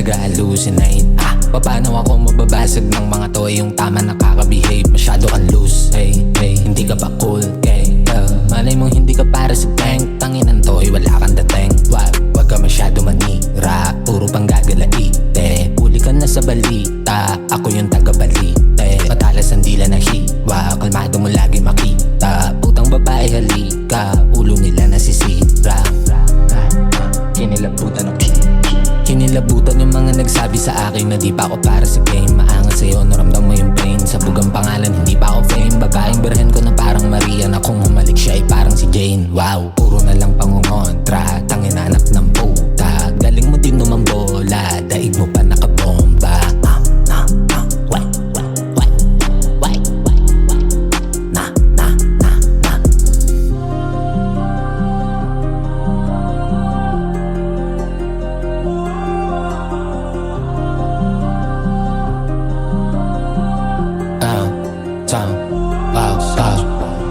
nag-hallucinate. Paano ako mababasag ng mga to? Yung tama nakaka-behave, masyado kang loose. Hey, hey, hindi ka ba cool? Kay, malay mong hindi ka para sa tank. Tanginan to, wala kang dating. Wag ka masyado manira, puro pang gagalaite. Huli ka na sa balita, ako yung taga-balite. Matalas ang dila na hiwa, kalmado mo lagi makita. Putang babae halika, ulo nila nasisira. Kinilabutan yung mga nagsabi sa akin na di pa ako para sa game. Maangat sa'yo, naramdam mo yung pain. Sa bugang pangalan, hindi pa ako fame. Babaeng berhen ko na parang Maria, na kung humalik siya ay parang si Jane. Wow, puro na lang pangungontra, tangin anak ng puta. Galing mo din numambola, daig mo pa nakabomba.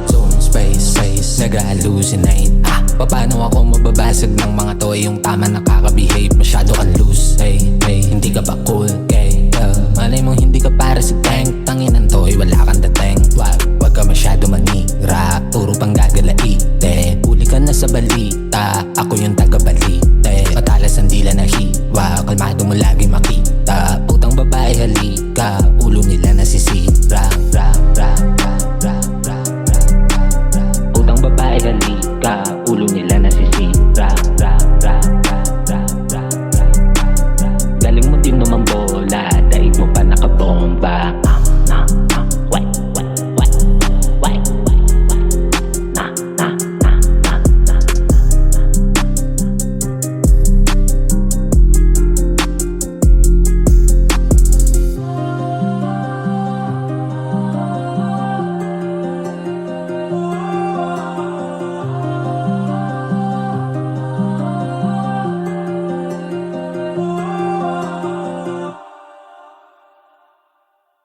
Zone, space, nag-hallucinate. Paano ako mababasag ng mga to? Yung tama nakaka-behave, masyado kang loose. Hey, hey, hindi ka ba cool? Kay, malay mong hindi ka para sa tank. Tanginan to, wala kang dating. Wag ka masyado manira, puro pang gagalaite. Huli ka na sa balita, ako yung taga-balite. Matalas ang dila na hiwa, kalmado mo lagi makita. Putang babae halika,